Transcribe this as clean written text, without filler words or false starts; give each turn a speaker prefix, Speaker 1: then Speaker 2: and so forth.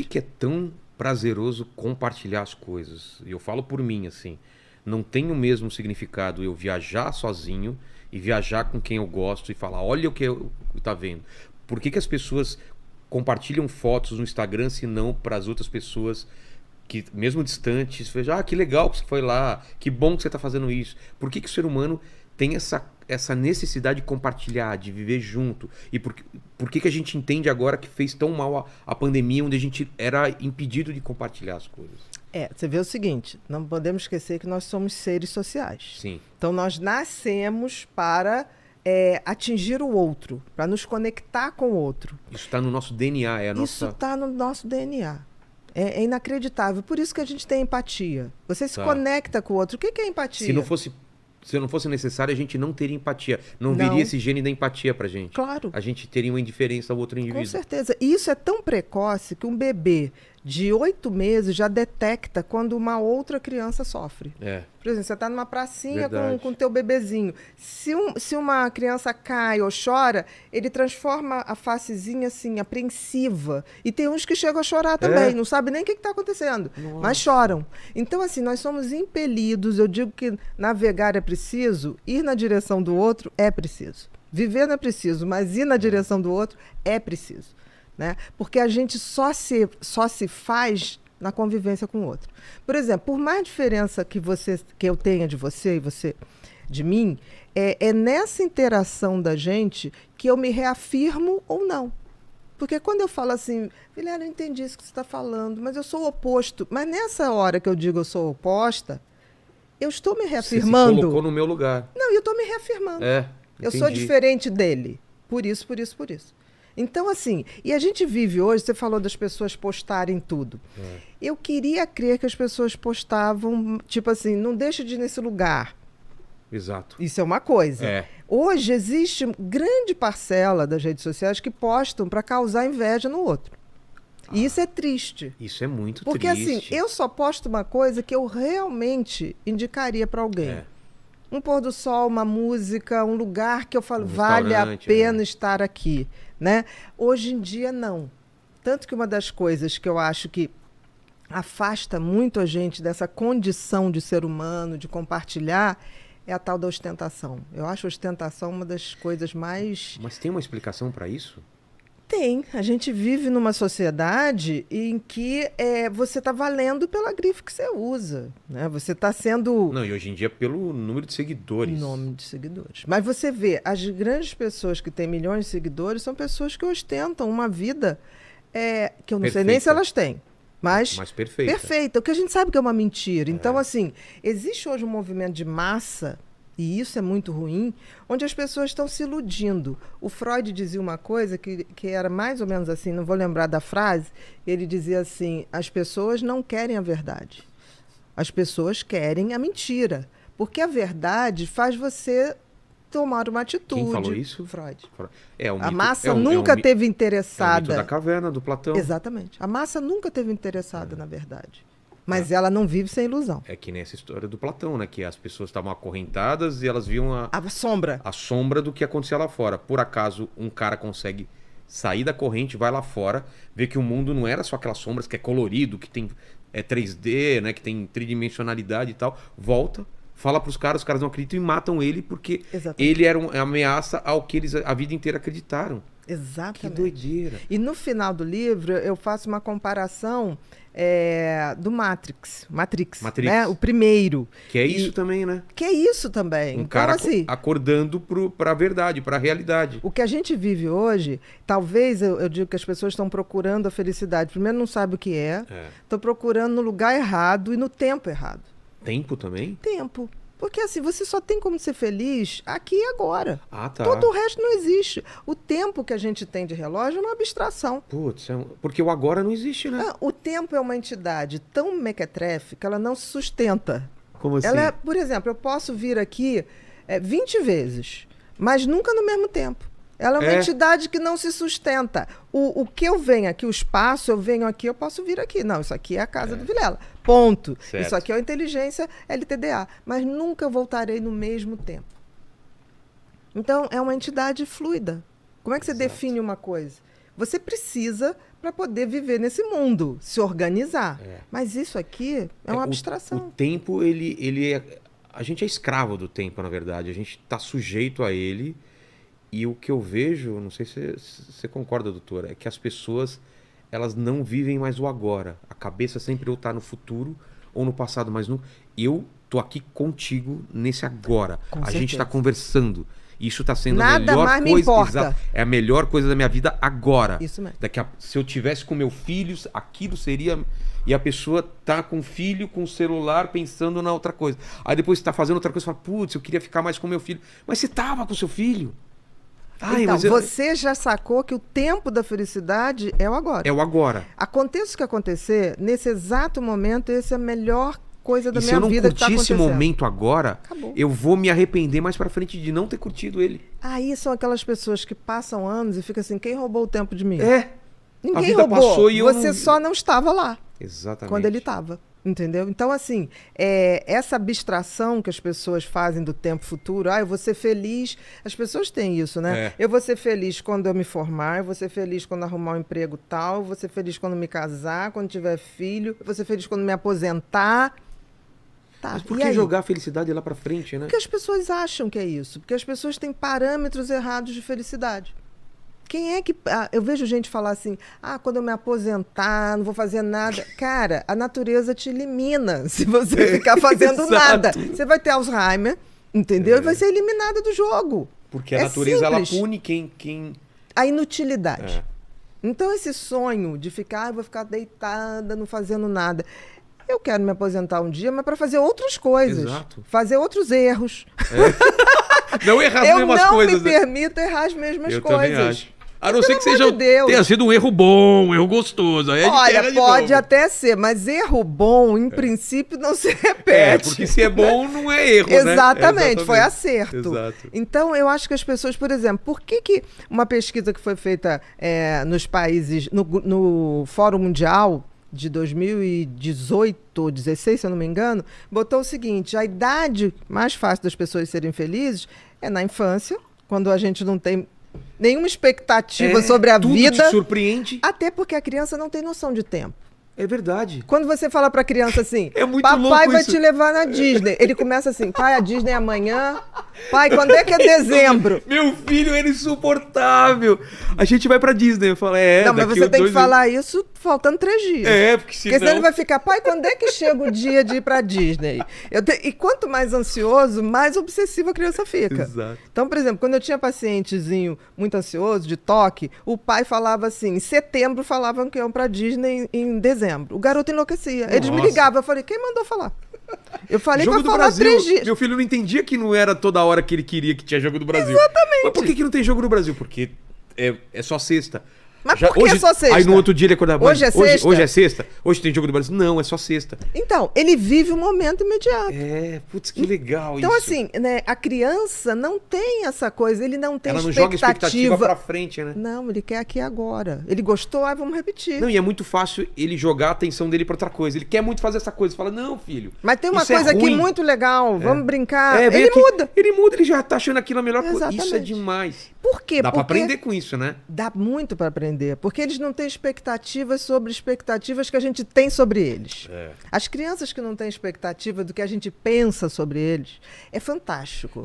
Speaker 1: que é tão prazeroso compartilhar as coisas? E eu falo por mim, assim. Não tem o mesmo significado eu viajar sozinho e viajar com quem eu gosto e falar, olha o que eu tá vendo. Por que as pessoas compartilham fotos no Instagram se não para as outras pessoas que, mesmo distantes, vejam, que legal que você foi lá, que bom que você está fazendo isso. Por que o ser humano tem essa necessidade de compartilhar, de viver junto? E por que a gente entende agora que fez tão mal a pandemia, onde a gente era impedido de compartilhar as coisas?
Speaker 2: Você vê o seguinte, não podemos esquecer que nós somos seres sociais.
Speaker 1: Sim.
Speaker 2: Então nós nascemos para atingir o outro, para nos conectar com o outro.
Speaker 1: Isso está no nosso DNA,
Speaker 2: Isso está no nosso DNA. É inacreditável. Por isso que a gente tem empatia. Você se conecta com o outro. O que é empatia?
Speaker 1: Se não fosse necessário, a gente não teria empatia. Não viria esse gene da empatia pra gente.
Speaker 2: Claro.
Speaker 1: A gente teria uma indiferença ao outro indivíduo.
Speaker 2: Com certeza. E isso é tão precoce que um bebê de 8 meses já detecta quando uma outra criança sofre. Por exemplo, você está numa pracinha com o teu bebezinho. Se uma criança cai ou chora, ele transforma a facezinha assim, apreensiva. E tem uns que chegam a chorar também, não sabe nem o que está acontecendo, mas choram. Então, assim, nós somos impelidos, eu digo que navegar é preciso, ir na direção do outro é preciso. Viver não é preciso, mas ir na direção do outro é preciso. Né? Porque a gente só se faz na convivência com o outro. Por exemplo, por mais diferença que eu tenha de você e você de mim, é nessa interação da gente que eu me reafirmo ou não. Porque quando eu falo assim, Vilela, eu não entendi isso que você está falando, mas eu sou o oposto. Mas nessa hora que eu digo eu sou oposta, eu estou me reafirmando.
Speaker 1: Você se colocou no meu lugar.
Speaker 2: Não, eu estou me reafirmando. Eu sou diferente dele. Por isso. Então, assim, e a gente vive hoje, você falou das pessoas postarem tudo. Eu queria crer que as pessoas postavam, tipo assim, não deixa de ir nesse lugar.
Speaker 1: Exato.
Speaker 2: Isso é uma coisa. Hoje existe grande parcela das redes sociais que postam para causar inveja no outro. E isso é triste.
Speaker 1: Isso é muito
Speaker 2: triste. Porque assim, eu só posto uma coisa que eu realmente indicaria para alguém. Um pôr do sol, uma música, um lugar que eu falo, vale a pena estar aqui. Né? Hoje em dia, não. Tanto que uma das coisas que eu acho que afasta muito a gente dessa condição de ser humano, de compartilhar, é a tal da ostentação. Eu acho a ostentação uma das coisas mais...
Speaker 1: Mas tem uma explicação para isso?
Speaker 2: Tem. A gente vive numa sociedade em que você está valendo pela grife que você usa. Né? Você está sendo...
Speaker 1: Não, e hoje em dia pelo número de seguidores.
Speaker 2: Nome de seguidores. Mas você vê, as grandes pessoas que têm milhões de seguidores são pessoas que ostentam uma vida que eu não sei nem se elas têm. Mas
Speaker 1: perfeita.
Speaker 2: Perfeita. O que a gente sabe que é uma mentira. Então, assim, existe hoje um movimento de massa... E isso é muito ruim, onde as pessoas estão se iludindo. O Freud dizia uma coisa que era mais ou menos assim, não vou lembrar da frase, ele dizia assim, as pessoas não querem a verdade. As pessoas querem a mentira. Porque a verdade faz você tomar uma atitude.
Speaker 1: Quem falou isso?
Speaker 2: Freud.
Speaker 1: A
Speaker 2: massa nunca teve interessada...
Speaker 1: É o mito da caverna, do Platão.
Speaker 2: Exatamente. A massa nunca teve interessada na verdade. Mas ela não vive sem ilusão.
Speaker 1: É que nessa história do Platão, né? Que as pessoas estavam acorrentadas e elas viam
Speaker 2: a sombra.
Speaker 1: A sombra do que acontecia lá fora. Por acaso, um cara consegue sair da corrente, vai lá fora, vê que o mundo não era só aquelas sombras que é colorido, que tem 3D, né? Que tem tridimensionalidade e tal. Volta, fala pros caras, os caras não acreditam e matam ele porque ele era uma ameaça ao que eles a vida inteira acreditaram.
Speaker 2: Exatamente.
Speaker 1: Que doideira.
Speaker 2: E no final do livro eu faço uma comparação do Matrix, né? O primeiro.
Speaker 1: Que é isso também, né?
Speaker 2: Que é isso também.
Speaker 1: Um cara assim, acordando para a verdade, para a realidade.
Speaker 2: O que a gente vive hoje, talvez eu digo que as pessoas estão procurando a felicidade. Primeiro não sabem o que estão procurando no lugar errado e no tempo errado.
Speaker 1: Tempo também?
Speaker 2: Tempo. Porque assim, você só tem como ser feliz aqui e agora.
Speaker 1: Tá.
Speaker 2: Todo o resto não existe. O tempo que a gente tem de relógio é uma abstração.
Speaker 1: Putz, porque o agora não existe, né?
Speaker 2: O tempo é uma entidade tão mequetrefe que ela não se sustenta.
Speaker 1: Como assim?
Speaker 2: Por exemplo, eu posso vir aqui 20 vezes, mas nunca no mesmo tempo. Ela é uma entidade que não se sustenta. O que eu venho aqui, o espaço, eu venho aqui, eu posso vir aqui. Não, isso aqui é a casa do Vilela. Ponto.
Speaker 1: Certo.
Speaker 2: Isso aqui é a inteligência LTDA. Mas nunca voltarei no mesmo tempo. Então, é uma entidade fluida. Como é que você define uma coisa? Você precisa para poder viver nesse mundo, se organizar. Mas isso aqui é uma abstração.
Speaker 1: O tempo, ele é... A gente é escravo do tempo, na verdade. A gente está sujeito a ele. E o que eu vejo, não sei se você concorda, doutora, é que as pessoas, elas não vivem mais o agora. A cabeça sempre ou está no futuro ou no passado, mas eu tô aqui contigo nesse agora. A gente está conversando. Isso está sendo a melhor
Speaker 2: mais
Speaker 1: coisa.
Speaker 2: Me importa.
Speaker 1: É a melhor coisa da minha vida agora.
Speaker 2: Isso mesmo.
Speaker 1: Se eu tivesse com meu filho, aquilo seria... E a pessoa tá com o filho, com o celular, pensando na outra coisa. Aí depois você tá fazendo outra coisa e fala, putz, eu queria ficar mais com meu filho. Mas você tava com seu filho.
Speaker 2: Ai, então, você já sacou que o tempo da felicidade é o agora.
Speaker 1: É o agora.
Speaker 2: Aconteça o que acontecer, nesse exato momento, essa é a melhor coisa da minha vida que tá acontecendo. Se eu não curtir esse momento
Speaker 1: agora, acabou. Eu vou me arrepender mais pra frente de não ter curtido ele.
Speaker 2: Aí são aquelas pessoas que passam anos e ficam assim, quem roubou o tempo de mim? Ninguém
Speaker 1: roubou,
Speaker 2: passou e você só não estava lá.
Speaker 1: Exatamente.
Speaker 2: Quando ele estava. Entendeu? Então, assim, essa abstração que as pessoas fazem do tempo futuro, eu vou ser feliz, as pessoas têm isso, né? Eu vou ser feliz quando eu me formar, eu vou ser feliz quando arrumar um emprego tal, eu vou ser feliz quando me casar, quando tiver filho, eu vou ser feliz quando me aposentar. Tá,
Speaker 1: mas por que jogar a felicidade lá pra frente, né?
Speaker 2: Porque as pessoas acham que é isso, porque as pessoas têm parâmetros errados de felicidade. Quem é que... eu vejo gente falar assim, quando eu me aposentar, não vou fazer nada. Cara, a natureza te elimina se você ficar fazendo nada. Você vai ter Alzheimer, entendeu? E vai ser eliminada do jogo.
Speaker 1: Porque a natureza, ela pune quem...
Speaker 2: A inutilidade. Então, esse sonho de ficar, eu vou ficar deitada, não fazendo nada. Eu quero me aposentar um dia, mas para fazer outras coisas.
Speaker 1: Exato.
Speaker 2: Fazer outros erros.
Speaker 1: Não errar as mesmas coisas.
Speaker 2: Eu não me permito errar as mesmas coisas.
Speaker 1: Também acho. A não ser que tenha sido um erro bom, um erro gostoso. Aí
Speaker 2: olha, pode até ser, mas erro bom, em princípio, não se repete.
Speaker 1: Porque se é bom, não é erro,
Speaker 2: Exatamente, foi acerto.
Speaker 1: Exato.
Speaker 2: Então, eu acho que as pessoas, por exemplo, por que uma pesquisa que foi feita nos países, no Fórum Mundial de 2018 ou 2016, se eu não me engano, botou o seguinte, a idade mais fácil das pessoas serem felizes é na infância, quando a gente não tem nenhuma expectativa sobre a vida.
Speaker 1: Tudo te surpreende.
Speaker 2: Até porque a criança não tem noção de tempo.
Speaker 1: É verdade.
Speaker 2: Quando você fala pra criança assim,
Speaker 1: papai
Speaker 2: vai te levar na Disney. Ele começa assim, pai, a Disney é amanhã. Pai, quando é que é dezembro?
Speaker 1: Meu filho era insuportável. A gente vai pra Disney. Eu falo,
Speaker 2: não, mas você tem que falar isso faltando 3 dias.
Speaker 1: Porque senão
Speaker 2: ele vai ficar, pai, quando é que chega o dia de ir pra Disney? E quanto mais ansioso, mais obsessiva a criança fica.
Speaker 1: Exato.
Speaker 2: Então, por exemplo, quando eu tinha pacientezinho muito ansioso, de toque, o pai falava assim, em setembro falavam que iam pra Disney em dezembro. O garoto enlouquecia. Nossa. Eles me ligavam, eu falei, quem mandou falar? Eu falei
Speaker 1: jogo
Speaker 2: pra falar 3 dias.
Speaker 1: Meu filho não entendia que não era toda hora que ele queria que tinha jogo do Brasil.
Speaker 2: Exatamente.
Speaker 1: Mas por que não tem jogo no Brasil? Porque é só sexta.
Speaker 2: Mas por que é só sexta?
Speaker 1: Aí no outro dia ele acordava.
Speaker 2: Hoje é sexta?
Speaker 1: Hoje é sexta? Hoje tem jogo do Brasil? Não, é só sexta.
Speaker 2: Então, ele vive o momento imediato.
Speaker 1: Putz, que legal
Speaker 2: então,
Speaker 1: isso.
Speaker 2: Então, assim, né, a criança não tem essa coisa, ele não tem expectativa.
Speaker 1: Ela não joga expectativa pra frente, né?
Speaker 2: Não, ele quer aqui agora. Ele gostou, vamos repetir.
Speaker 1: Não, e é muito fácil ele jogar a atenção dele pra outra coisa. Ele quer muito fazer essa coisa. Fala, não, filho.
Speaker 2: Mas tem uma coisa aqui muito legal, vamos brincar.
Speaker 1: Ele
Speaker 2: aqui, muda.
Speaker 1: Ele muda, ele já tá achando aquilo a melhor coisa. Isso é demais.
Speaker 2: Por quê?
Speaker 1: Dá pra aprender com isso, né?
Speaker 2: Dá muito pra aprender. Porque eles não têm expectativas sobre expectativas que a gente tem sobre eles. As crianças que não têm expectativa do que a gente pensa sobre eles, é fantástico.